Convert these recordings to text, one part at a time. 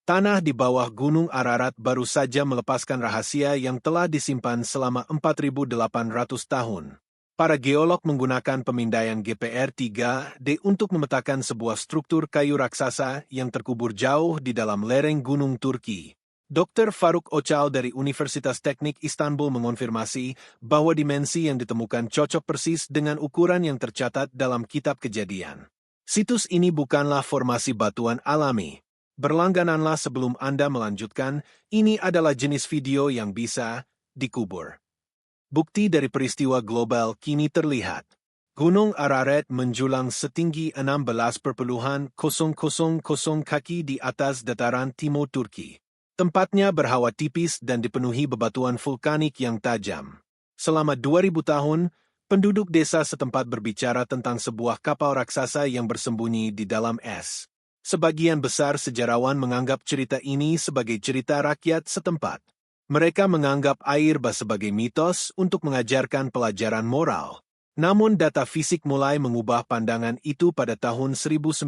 Tanah di bawah Gunung Ararat baru saja melepaskan rahasia yang telah disimpan selama 4.800 tahun. Para geolog menggunakan pemindaian GPR-3D untuk memetakan sebuah struktur kayu raksasa yang terkubur jauh di dalam lereng Gunung Turki. Dr. Faruk Ocal dari Universitas Teknik Istanbul mengonfirmasi bahwa dimensi yang ditemukan cocok persis dengan ukuran yang tercatat dalam Kitab Kejadian. Situs ini bukanlah formasi batuan alami. Berlanggananlah sebelum Anda melanjutkan, ini adalah jenis video yang bisa dikubur. Bukti dari peristiwa global kini terlihat. Gunung Ararat menjulang setinggi 16,000 kaki di atas dataran timur Turki. Tempatnya berhawa tipis dan dipenuhi bebatuan vulkanik yang tajam. Selama 2000 tahun, penduduk desa setempat berbicara tentang sebuah kapal raksasa yang bersembunyi di dalam es. Sebagian besar sejarawan menganggap cerita ini sebagai cerita rakyat setempat. Mereka menganggap air bah sebagai mitos untuk mengajarkan pelajaran moral. Namun data fisik mulai mengubah pandangan itu pada tahun 1959.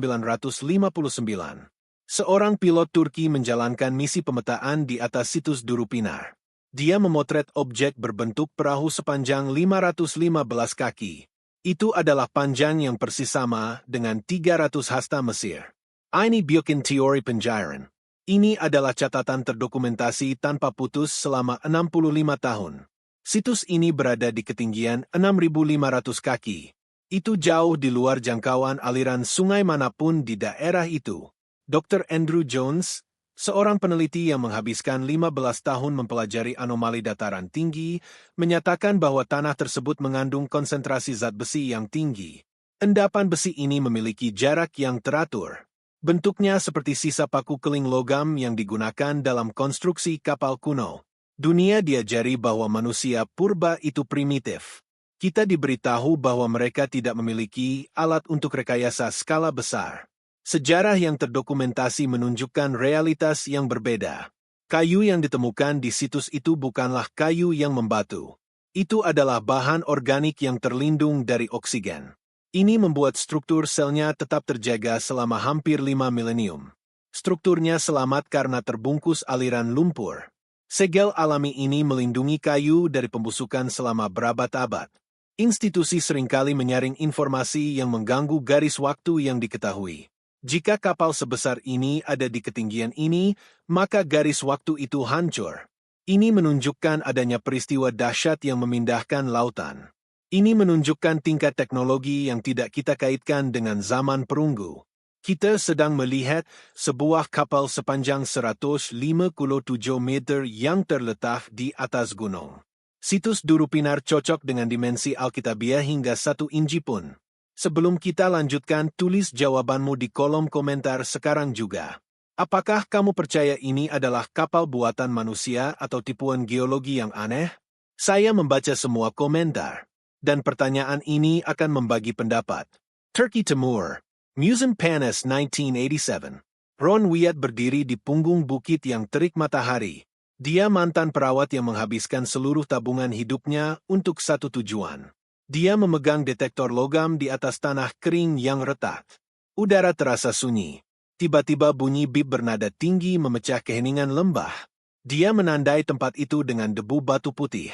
Seorang pilot Turki menjalankan misi pemetaan di atas situs Durupinar. Dia memotret objek berbentuk perahu sepanjang 515 kaki. Itu adalah panjang yang persis sama dengan 300 hasta Mesir. Ini bukan teori penjairan. Ini adalah catatan terdokumentasi tanpa putus selama 65 tahun. Situs ini berada di ketinggian 6.500 kaki. Itu jauh di luar jangkauan aliran sungai manapun di daerah itu. Dr. Andrew Jones, seorang peneliti yang menghabiskan 15 tahun mempelajari anomali dataran tinggi, menyatakan bahwa tanah tersebut mengandung konsentrasi zat besi yang tinggi. Endapan besi ini memiliki jarak yang teratur. Bentuknya seperti sisa paku keling logam yang digunakan dalam konstruksi kapal kuno. Dunia diajari bahwa manusia purba itu primitif. Kita diberitahu bahwa mereka tidak memiliki alat untuk rekayasa skala besar. Sejarah yang terdokumentasi menunjukkan realitas yang berbeda. Kayu yang ditemukan di situs itu bukanlah kayu yang membatu. Itu adalah bahan organik yang terlindung dari oksigen. Ini membuat struktur selnya tetap terjaga selama hampir 5 milenium. Strukturnya selamat karena terbungkus aliran lumpur. Segel alami ini melindungi kayu dari pembusukan selama berabad-abad. Institusi seringkali menyaring informasi yang mengganggu garis waktu yang diketahui. Jika kapal sebesar ini ada di ketinggian ini, maka garis waktu itu hancur. Ini menunjukkan adanya peristiwa dahsyat yang memindahkan lautan. Ini menunjukkan tingkat teknologi yang tidak kita kaitkan dengan zaman perunggu. Kita sedang melihat sebuah kapal sepanjang 157 meter yang terletak di atas gunung. Situs Durupinar cocok dengan dimensi Alkitabiah hingga 1 inci pun. Sebelum kita lanjutkan, tulis jawabanmu di kolom komentar sekarang juga. Apakah kamu percaya ini adalah kapal buatan manusia atau tipuan geologi yang aneh? Saya membaca semua komentar. Dan pertanyaan ini akan membagi pendapat. Turki Timur, Museum Panas 1987. Ron Wyatt berdiri di punggung bukit yang terik matahari. Dia mantan perawat yang menghabiskan seluruh tabungan hidupnya untuk satu tujuan. Dia memegang detektor logam di atas tanah kering yang retak. Udara terasa sunyi. Tiba-tiba bunyi bip bernada tinggi memecah keheningan lembah. Dia menandai tempat itu dengan debu batu putih.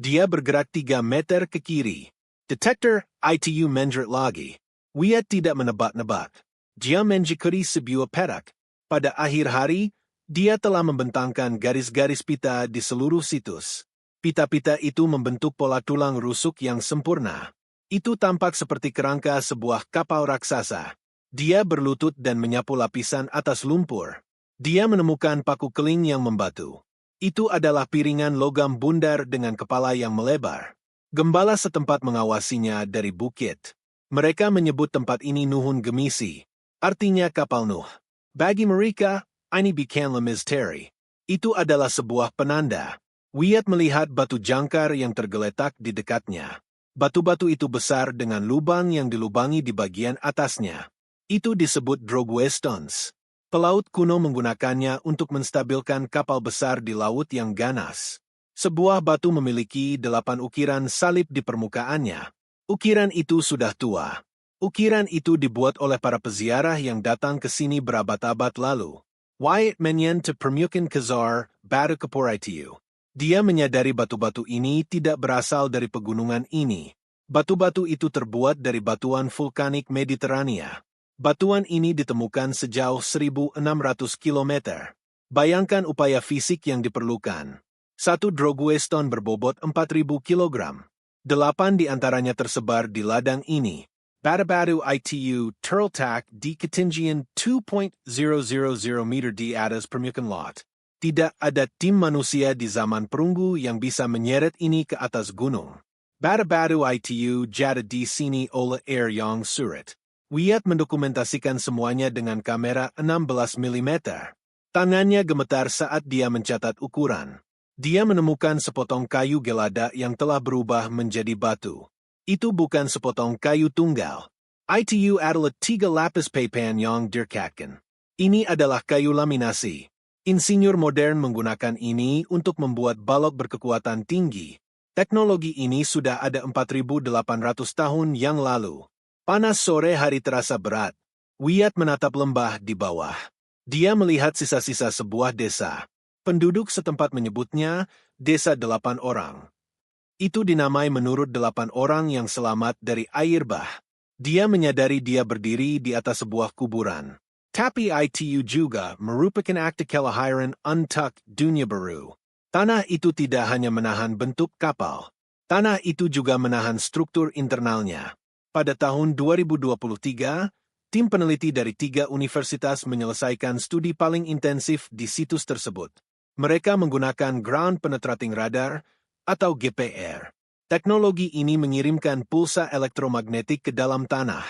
Dia bergerak 3 meter ke kiri. Detektor ITU menjerit lagi. Wyatt tidak menebak-nebak. Dia menjikeri sebuah perak. Pada akhir hari, dia telah membentangkan garis-garis pita di seluruh situs. Pita-pita itu membentuk pola tulang rusuk yang sempurna. Itu tampak seperti kerangka sebuah kapal raksasa. Dia berlutut dan menyapu lapisan atas lumpur. Dia menemukan paku keling yang membatu. Itu adalah piringan logam bundar dengan kepala yang melebar. Gembala setempat mengawasinya dari bukit. Mereka menyebut tempat ini Nuhun Gemisi, artinya kapal Nuh. Bagi mereka, ini bukanlah misteri. Itu adalah sebuah penanda. Wyatt melihat batu jangkar yang tergeletak di dekatnya. Batu-batu itu besar dengan lubang yang dilubangi di bagian atasnya. Itu disebut Drogwe Stones. Pelaut kuno menggunakannya untuk menstabilkan kapal besar di laut yang ganas. Sebuah batu memiliki 8 ukiran salib di permukaannya. Ukiran itu sudah tua. Ukiran itu dibuat oleh para peziarah yang datang ke sini berabad-abad lalu. Wyatt menyen to permukin kazar, batu kapur itu. Dia menyadari batu-batu ini tidak berasal dari pegunungan ini. Batu-batu itu terbuat dari batuan vulkanik Mediterania. Batuan ini ditemukan sejauh 1.600 km. Bayangkan upaya fisik yang diperlukan. Satu drogueston berbobot 4.000 kg. 8 di antaranya tersebar di ladang ini. Batu-batu itu terletak di ketinggian 2.000 meter di atas permukaan laut. Tidak ada tim manusia di zaman perunggu yang bisa menyeret ini ke atas gunung. Batu-batu itu jatuh di sini oleh air yang surut. Wyatt mendokumentasikan semuanya dengan kamera 16 mm. Tangannya gemetar saat dia mencatat ukuran. Dia menemukan sepotong kayu gelada yang telah berubah menjadi batu. Itu bukan sepotong kayu tunggal. Itu adalah 3 lapis papan yang direkatkan. Ini adalah kayu laminasi. Insinyur modern menggunakan ini untuk membuat balok berkekuatan tinggi. Teknologi ini sudah ada 4.800 tahun yang lalu. Panas sore hari terasa berat. Wyatt menatap lembah di bawah. Dia melihat sisa-sisa sebuah desa. Penduduk setempat menyebutnya Desa 8 Orang. Itu dinamai menurut 8 orang yang selamat dari air bah. Dia menyadari dia berdiri di atas sebuah kuburan. Tapi itu juga merupakan akte kelahiran untuk dunia baru. Tanah itu tidak hanya menahan bentuk kapal. Tanah itu juga menahan struktur internalnya. Pada tahun 2023, tim peneliti dari 3 universitas menyelesaikan studi paling intensif di situs tersebut. Mereka menggunakan Ground Penetrating Radar atau GPR. Teknologi ini mengirimkan pulsa elektromagnetik ke dalam tanah.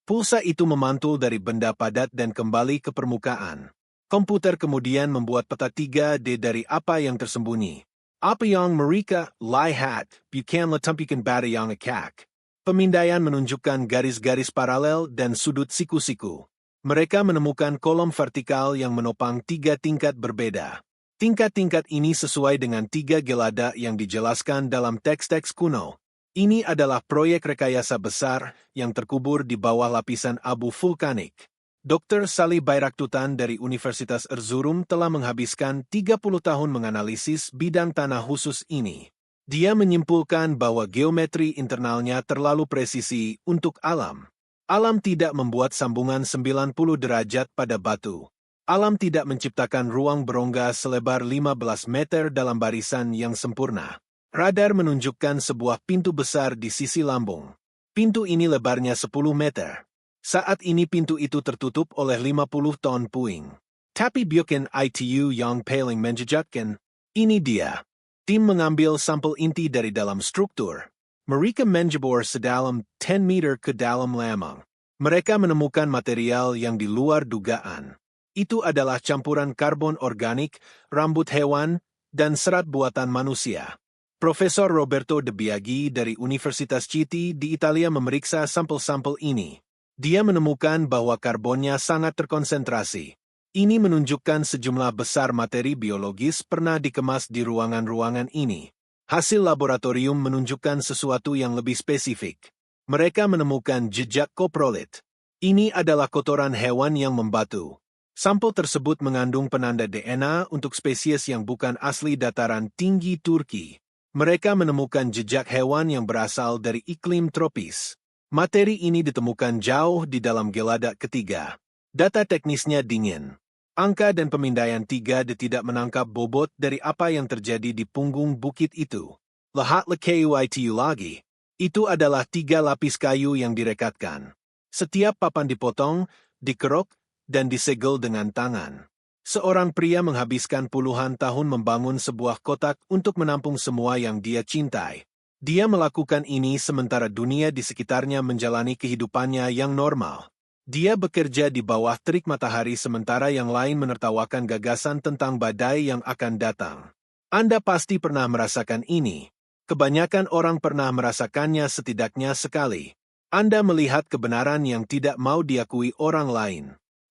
Pulsa itu memantul dari benda padat dan kembali ke permukaan. Komputer kemudian membuat peta 3D dari apa yang tersembunyi. Apa yang mereka lihat bukan tumpukan batu yang akak. Pemindaian menunjukkan garis-garis paralel dan sudut siku-siku. Mereka menemukan kolom vertikal yang menopang 3 tingkat berbeda. Tingkat-tingkat ini sesuai dengan 3 gelada yang dijelaskan dalam teks-teks kuno. Ini adalah proyek rekayasa besar yang terkubur di bawah lapisan abu vulkanik. Dr. Salih Bayraktutan dari Universitas Erzurum telah menghabiskan 30 tahun menganalisis bidang tanah khusus ini. Dia menyimpulkan bahwa geometri internalnya terlalu presisi untuk alam. Alam tidak membuat sambungan 90 derajat pada batu. Alam tidak menciptakan ruang berongga selebar 15 meter dalam barisan yang sempurna. Radar menunjukkan sebuah pintu besar di sisi lambung. Pintu ini lebarnya 10 meter. Saat ini pintu itu tertutup oleh 50 ton puing. Tapi bukan itu yang paling menjejakkan. Ini dia. Tim mengambil sampel inti dari dalam struktur. Mereka menjebor sedalam 10 meter ke dalam lemang. Mereka menemukan material yang di luar dugaan. Itu adalah campuran karbon organik, rambut hewan, dan serat buatan manusia. Profesor Roberto De Biagi dari Universitas Chieti di Italia memeriksa sampel-sampel ini. Dia menemukan bahwa karbonnya sangat terkonsentrasi. Ini menunjukkan sejumlah besar materi biologis pernah dikemas di ruangan-ruangan ini. Hasil laboratorium menunjukkan sesuatu yang lebih spesifik. Mereka menemukan jejak koprolit. Ini adalah kotoran hewan yang membatu. Sampel tersebut mengandung penanda DNA untuk spesies yang bukan asli dataran tinggi Turki. Mereka menemukan jejak hewan yang berasal dari iklim tropis. Materi ini ditemukan jauh di dalam gelada ketiga. Data teknisnya dingin. Angka dan pemindaian 3D tidak menangkap bobot dari apa yang terjadi di punggung bukit itu. Lahat kayu itu lagi. Itu adalah 3 lapis kayu yang direkatkan. Setiap papan dipotong, dikerok, dan disegel dengan tangan. Seorang pria menghabiskan puluhan tahun membangun sebuah kotak untuk menampung semua yang dia cintai. Dia melakukan ini sementara dunia di sekitarnya menjalani kehidupannya yang normal. Dia bekerja di bawah terik matahari sementara yang lain menertawakan gagasan tentang badai yang akan datang. Anda pasti pernah merasakan ini. Kebanyakan orang pernah merasakannya setidaknya sekali. Anda melihat kebenaran yang tidak mau diakui orang lain.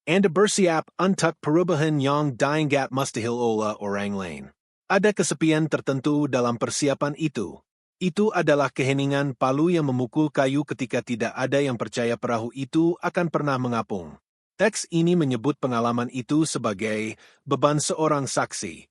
Anda bersiap untuk perubahan yang dianggap mustahil oleh orang lain. Ada kesepian tertentu dalam persiapan itu. Itu adalah keheningan palu yang memukul kayu ketika tidak ada yang percaya perahu itu akan pernah mengapung. Teks ini menyebut pengalaman itu sebagai beban seorang saksi.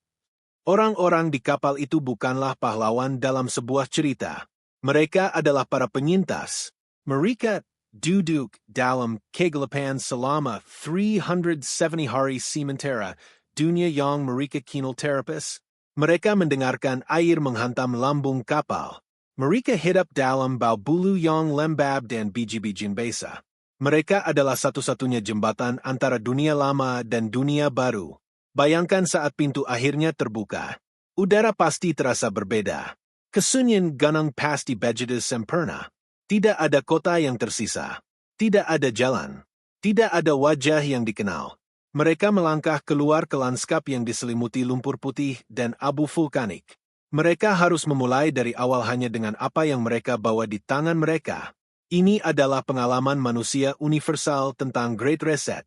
Orang-orang di kapal itu bukanlah pahlawan dalam sebuah cerita. Mereka adalah para penyintas. Mereka duduk dalam kegelapan selama 370 hari sementara dunia yang mereka kinul terapis. Mereka mendengarkan air menghantam lambung kapal. Mereka hidup dalam bau bulu yang lembab dan biji-bijian basah. Mereka adalah satu-satunya jembatan antara dunia lama dan dunia baru. Bayangkan saat pintu akhirnya terbuka. Udara pasti terasa berbeda. Kesunyian ganang pasti begitu sempurna. Tidak ada kota yang tersisa. Tidak ada jalan. Tidak ada wajah yang dikenal. Mereka melangkah keluar ke lanskap yang diselimuti lumpur putih dan abu vulkanik. Mereka harus memulai dari awal hanya dengan apa yang mereka bawa di tangan mereka. Ini adalah pengalaman manusia universal tentang Great Reset.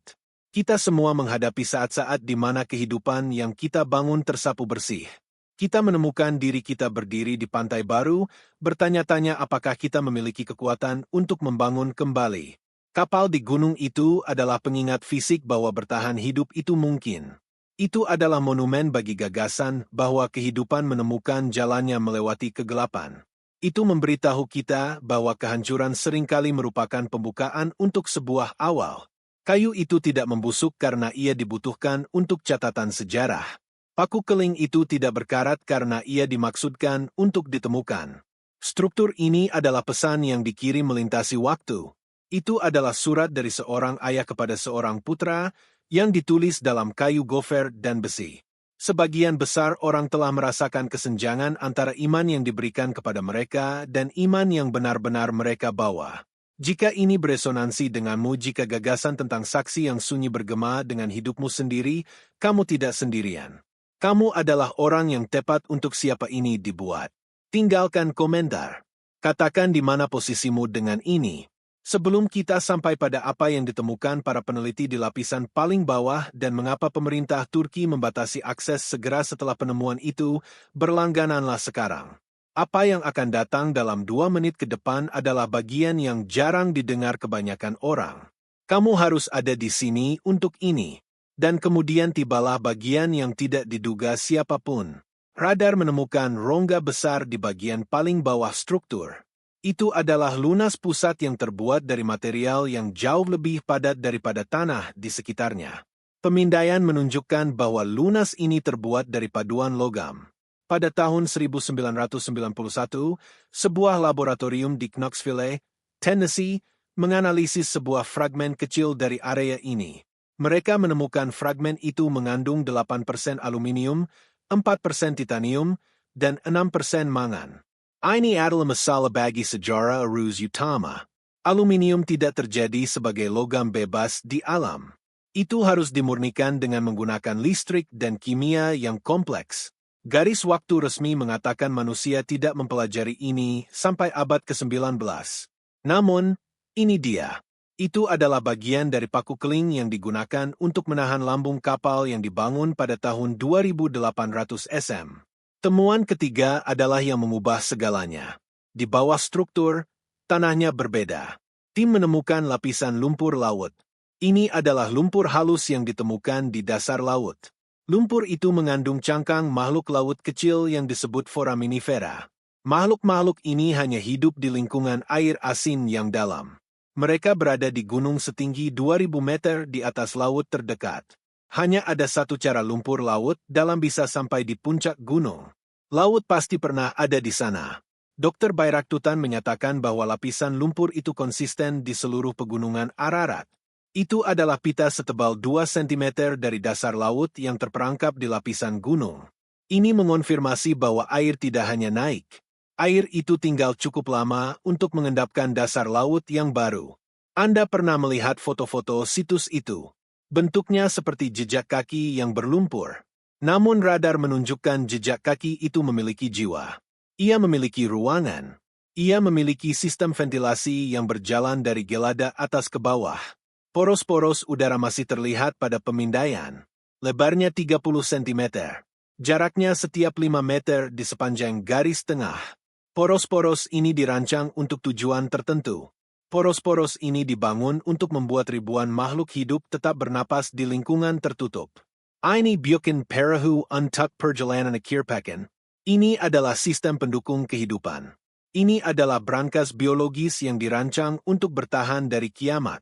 Kita semua menghadapi saat-saat di mana kehidupan yang kita bangun tersapu bersih. Kita menemukan diri kita berdiri di pantai baru, bertanya-tanya apakah kita memiliki kekuatan untuk membangun kembali. Kapal di gunung itu adalah pengingat fisik bahwa bertahan hidup itu mungkin. Itu adalah monumen bagi gagasan bahwa kehidupan menemukan jalannya melewati kegelapan. Itu memberitahu kita bahwa kehancuran seringkali merupakan pembukaan untuk sebuah awal. Kayu itu tidak membusuk karena ia dibutuhkan untuk catatan sejarah. Paku keling itu tidak berkarat karena ia dimaksudkan untuk ditemukan. Struktur ini adalah pesan yang dikirim melintasi waktu. Itu adalah surat dari seorang ayah kepada seorang putra yang ditulis dalam kayu gofer dan besi. Sebagian besar orang telah merasakan kesenjangan antara iman yang diberikan kepada mereka dan iman yang benar-benar mereka bawa. Jika ini beresonansi denganmu, jika gagasan tentang saksi yang sunyi bergema dengan hidupmu sendiri, kamu tidak sendirian. Kamu adalah orang yang tepat untuk siapa ini dibuat. Tinggalkan komentar. Katakan di mana posisimu dengan ini. Sebelum kita sampai pada apa yang ditemukan para peneliti di lapisan paling bawah dan mengapa pemerintah Turki membatasi akses segera setelah penemuan itu, berlanggananlah sekarang. Apa yang akan datang dalam 2 menit ke depan adalah bagian yang jarang didengar kebanyakan orang. Kamu harus ada di sini untuk ini. Dan kemudian tibalah bagian yang tidak diduga siapapun. Radar menemukan rongga besar di bagian paling bawah struktur. Itu adalah lunas pusat yang terbuat dari material yang jauh lebih padat daripada tanah di sekitarnya. Pemindaian menunjukkan bahwa lunas ini terbuat dari paduan logam. Pada tahun 1991, sebuah laboratorium di Knoxville, Tennessee, menganalisis sebuah fragmen kecil dari area ini. Mereka menemukan fragmen itu mengandung 8% aluminium, 4% titanium, dan 6% mangan. Ini adalah masalah bagi sejarah arus utama. Aluminium tidak terjadi sebagai logam bebas di alam. Itu harus dimurnikan dengan menggunakan listrik dan kimia yang kompleks. Garis waktu resmi mengatakan manusia tidak mempelajari ini sampai abad ke-19. Namun, ini dia. Itu adalah bagian dari paku keling yang digunakan untuk menahan lambung kapal yang dibangun pada tahun 2800 SM. Temuan ketiga adalah yang mengubah segalanya. Di bawah struktur, tanahnya berbeda. Tim menemukan lapisan lumpur laut. Ini adalah lumpur halus yang ditemukan di dasar laut. Lumpur itu mengandung cangkang makhluk laut kecil yang disebut foraminifera. Makhluk-makhluk ini hanya hidup di lingkungan air asin yang dalam. Mereka berada di gunung setinggi 2000 meter di atas laut terdekat. Hanya ada satu cara lumpur laut dalam bisa sampai di puncak gunung. Laut pasti pernah ada di sana. Dr. Bayraktutan menyatakan bahwa lapisan lumpur itu konsisten di seluruh pegunungan Ararat. Itu adalah pita setebal 2 cm dari dasar laut yang terperangkap di lapisan gunung. Ini mengonfirmasi bahwa air tidak hanya naik. Air itu tinggal cukup lama untuk mengendapkan dasar laut yang baru. Anda pernah melihat foto-foto situs itu. Bentuknya seperti jejak kaki yang berlumpur. Namun radar menunjukkan jejak kaki itu memiliki jiwa. Ia memiliki ruangan. Ia memiliki sistem ventilasi yang berjalan dari gelada atas ke bawah. Poros-poros udara masih terlihat pada pemindaian. Lebarnya 30 cm. Jaraknya setiap 5 meter di sepanjang garis tengah. Poros-poros ini dirancang untuk tujuan tertentu. Poros-poros ini dibangun untuk membuat ribuan makhluk hidup tetap bernapas di lingkungan tertutup. Ini bukan perahu untuk perjalanan akhir pekan. Ini adalah sistem pendukung kehidupan. Ini adalah brankas biologis yang dirancang untuk bertahan dari kiamat.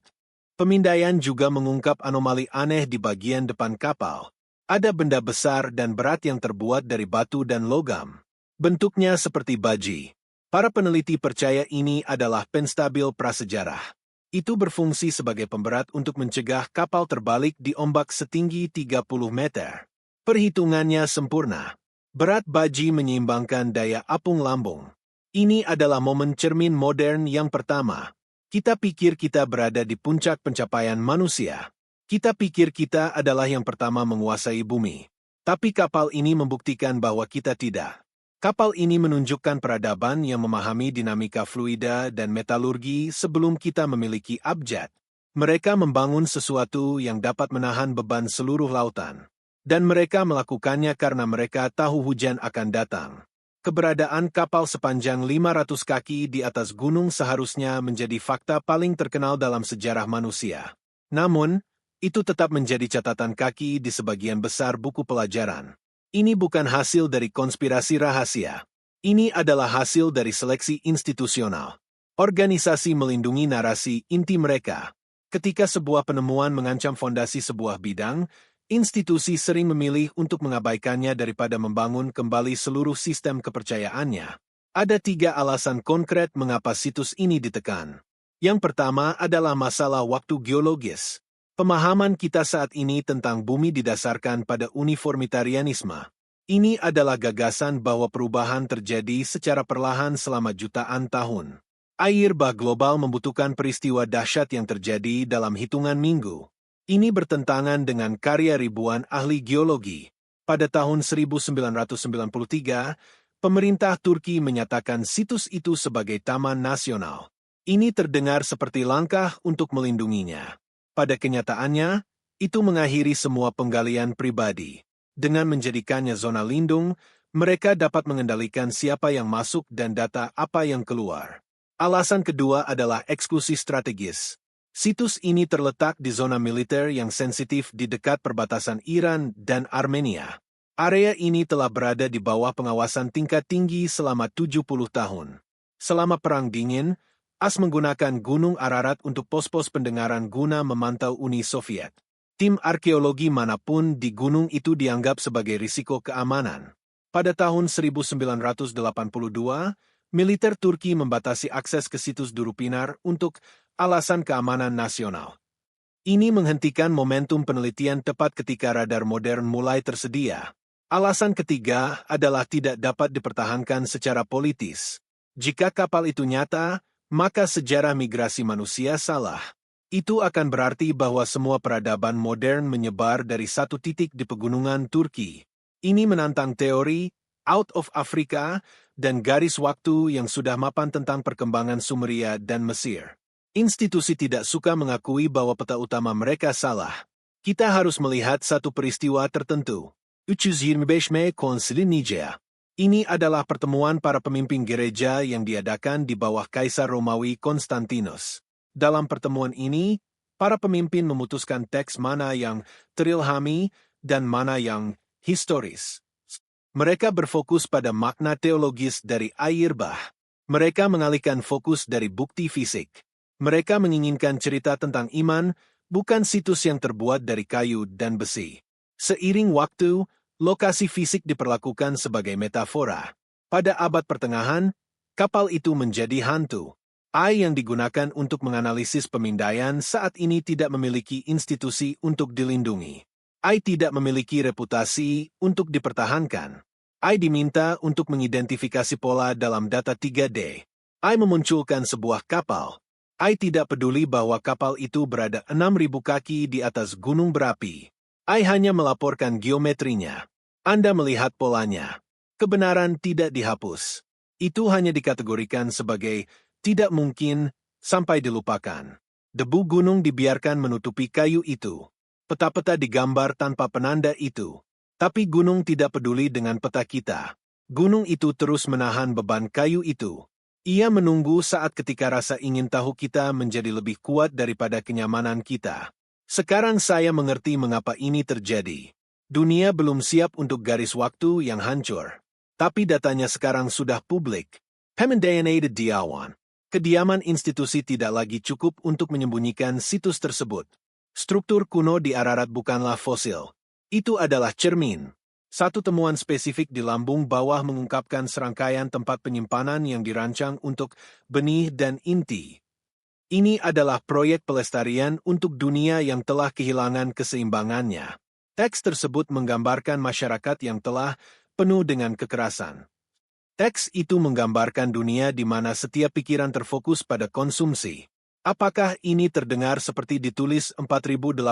Pemindaian juga mengungkap anomali aneh di bagian depan kapal. Ada benda besar dan berat yang terbuat dari batu dan logam. Bentuknya seperti baji. Para peneliti percaya ini adalah penstabil prasejarah. Itu berfungsi sebagai pemberat untuk mencegah kapal terbalik di ombak setinggi 30 meter. Perhitungannya sempurna. Berat baji menyeimbangkan daya apung lambung. Ini adalah momen cermin modern yang pertama. Kita pikir kita berada di puncak pencapaian manusia. Kita pikir kita adalah yang pertama menguasai bumi. Tapi kapal ini membuktikan bahwa kita tidak. Kapal ini menunjukkan peradaban yang memahami dinamika fluida dan metalurgi sebelum kita memiliki abjad. Mereka membangun sesuatu yang dapat menahan beban seluruh lautan. Dan mereka melakukannya karena mereka tahu hujan akan datang. Keberadaan kapal sepanjang 500 kaki di atas gunung seharusnya menjadi fakta paling terkenal dalam sejarah manusia. Namun, itu tetap menjadi catatan kaki di sebagian besar buku pelajaran. Ini bukan hasil dari konspirasi rahasia. Ini adalah hasil dari seleksi institusional. Organisasi melindungi narasi inti mereka. Ketika sebuah penemuan mengancam fondasi sebuah bidang, institusi sering memilih untuk mengabaikannya daripada membangun kembali seluruh sistem kepercayaannya. Ada 3 alasan konkret mengapa situs ini ditekan. Yang pertama adalah masalah waktu geologis. Pemahaman kita saat ini tentang bumi didasarkan pada uniformitarianisme. Ini adalah gagasan bahwa perubahan terjadi secara perlahan selama jutaan tahun. Air bah global membutuhkan peristiwa dahsyat yang terjadi dalam hitungan minggu. Ini bertentangan dengan karya ribuan ahli geologi. Pada tahun 1993, pemerintah Turki menyatakan situs itu sebagai taman nasional. Ini terdengar seperti langkah untuk melindunginya. Pada kenyataannya, itu mengakhiri semua penggalian pribadi. Dengan menjadikannya zona lindung, mereka dapat mengendalikan siapa yang masuk dan data apa yang keluar. Alasan kedua adalah eksklusi strategis. Situs ini terletak di zona militer yang sensitif di dekat perbatasan Iran dan Armenia. Area ini telah berada di bawah pengawasan tingkat tinggi selama 70 tahun. Selama Perang Dingin, AS menggunakan Gunung Ararat untuk pos-pos pendengaran guna memantau Uni Soviet. Tim arkeologi manapun di gunung itu dianggap sebagai risiko keamanan. Pada tahun 1982, militer Turki membatasi akses ke situs Durupinar untuk alasan keamanan nasional. Ini menghentikan momentum penelitian tepat ketika radar modern mulai tersedia. Alasan ketiga adalah tidak dapat dipertahankan secara politis. Jika kapal itu nyata, maka sejarah migrasi manusia salah. Itu akan berarti bahwa semua peradaban modern menyebar dari satu titik di pegunungan Turki. Ini menantang teori out of Africa dan garis waktu yang sudah mapan tentang perkembangan Sumeria dan Mesir. Institusi tidak suka mengakui bahwa peta utama mereka salah. Kita harus melihat satu peristiwa tertentu. 325 Konsili Nicea. Ini adalah pertemuan para pemimpin gereja yang diadakan di bawah Kaisar Romawi Konstantinus. Dalam pertemuan ini, para pemimpin memutuskan teks mana yang terilhami dan mana yang historis. Mereka berfokus pada makna teologis dari air bah. Mereka mengalihkan fokus dari bukti fisik. Mereka menginginkan cerita tentang iman, bukan situs yang terbuat dari kayu dan besi. Seiring waktu, lokasi fisik diperlakukan sebagai metafora. Pada abad pertengahan, kapal itu menjadi hantu. AI yang digunakan untuk menganalisis pemindaian saat ini tidak memiliki institusi untuk dilindungi. AI tidak memiliki reputasi untuk dipertahankan. AI diminta untuk mengidentifikasi pola dalam data 3D. AI memunculkan sebuah kapal. AI tidak peduli bahwa kapal itu berada 6.000 kaki di atas gunung berapi. AI hanya melaporkan geometrinya. Anda melihat polanya. Kebenaran tidak dihapus. Itu hanya dikategorikan sebagai tidak mungkin sampai dilupakan. Debu gunung dibiarkan menutupi kayu itu. Peta-peta digambar tanpa penanda itu. Tapi gunung tidak peduli dengan peta kita. Gunung itu terus menahan beban kayu itu. Ia menunggu saat ketika rasa ingin tahu kita menjadi lebih kuat daripada kenyamanan kita. Sekarang saya mengerti mengapa ini terjadi. Dunia belum siap untuk garis waktu yang hancur. Tapi datanya sekarang sudah publik. Pemindaian Diawan. Kediaman institusi tidak lagi cukup untuk menyembunyikan situs tersebut. Struktur kuno di Ararat bukanlah fosil. Itu adalah cermin. Satu temuan spesifik di lambung bawah mengungkapkan serangkaian tempat penyimpanan yang dirancang untuk benih dan inti. Ini adalah proyek pelestarian untuk dunia yang telah kehilangan keseimbangannya. Teks tersebut menggambarkan masyarakat yang telah penuh dengan kekerasan. Teks itu menggambarkan dunia di mana setiap pikiran terfokus pada konsumsi. Apakah ini terdengar seperti ditulis 4.800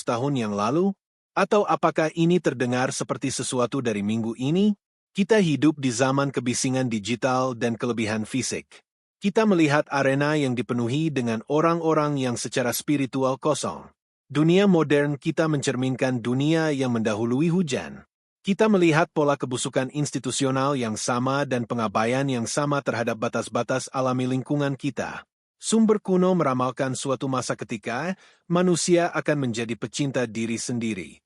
tahun yang lalu? Atau apakah ini terdengar seperti sesuatu dari minggu ini? Kita hidup di zaman kebisingan digital dan kelebihan fisik. Kita melihat arena yang dipenuhi dengan orang-orang yang secara spiritual kosong. Dunia modern kita mencerminkan dunia yang mendahului hujan. Kita melihat pola kebusukan institusional yang sama dan pengabaian yang sama terhadap batas-batas alami lingkungan kita. Sumber kuno meramalkan suatu masa ketika manusia akan menjadi pecinta diri sendiri.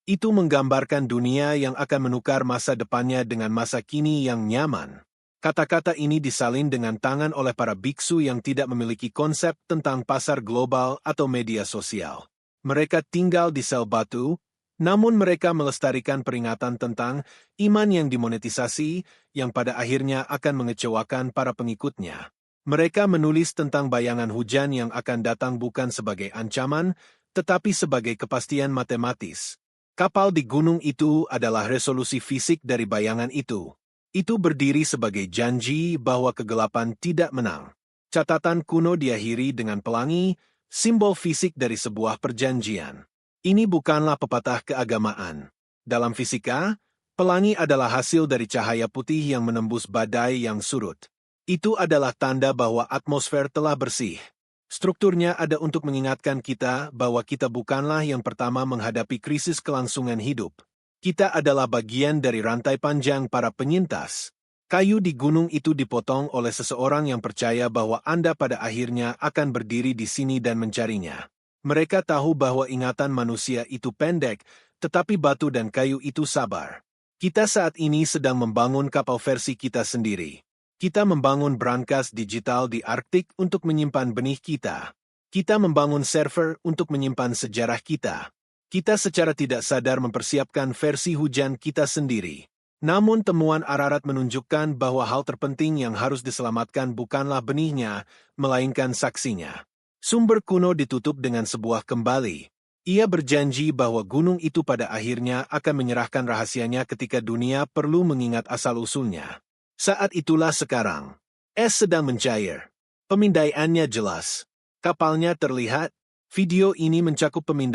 Itu menggambarkan dunia yang akan menukar masa depannya dengan masa kini yang nyaman. Kata-kata ini disalin dengan tangan oleh para biksu yang tidak memiliki konsep tentang pasar global atau media sosial. Mereka tinggal di sel batu, namun mereka melestarikan peringatan tentang iman yang dimonetisasi yang pada akhirnya akan mengecewakan para pengikutnya. Mereka menulis tentang bayangan hujan yang akan datang bukan sebagai ancaman, tetapi sebagai kepastian matematis. Kapal di gunung itu adalah resolusi fisik dari bayangan itu. Itu berdiri sebagai janji bahwa kegelapan tidak menang. Catatan kuno diakhiri dengan pelangi, simbol fisik dari sebuah perjanjian. Ini bukanlah pepatah keagamaan. Dalam fisika, pelangi adalah hasil dari cahaya putih yang menembus badai yang surut. Itu adalah tanda bahwa atmosfer telah bersih. Strukturnya ada untuk mengingatkan kita bahwa kita bukanlah yang pertama menghadapi krisis kelangsungan hidup. Kita adalah bagian dari rantai panjang para penyintas. Kayu di gunung itu dipotong oleh seseorang yang percaya bahwa Anda pada akhirnya akan berdiri di sini dan mencarinya. Mereka tahu bahwa ingatan manusia itu pendek, tetapi batu dan kayu itu sabar. Kita saat ini sedang membangun kapal versi kita sendiri. Kita membangun brankas digital di Arktik untuk menyimpan benih kita. Kita membangun server untuk menyimpan sejarah kita. Kita secara tidak sadar mempersiapkan versi hujan kita sendiri. Namun temuan Ararat menunjukkan bahwa hal terpenting yang harus diselamatkan bukanlah benihnya, melainkan saksinya. Sumber kuno ditutup dengan sebuah kembali. Ia berjanji bahwa gunung itu pada akhirnya akan menyerahkan rahasianya ketika dunia perlu mengingat asal-usulnya. Saat itulah sekarang. Es sedang mencair. Pemindaiannya jelas. Kapalnya terlihat. Video ini mencakup pemindaian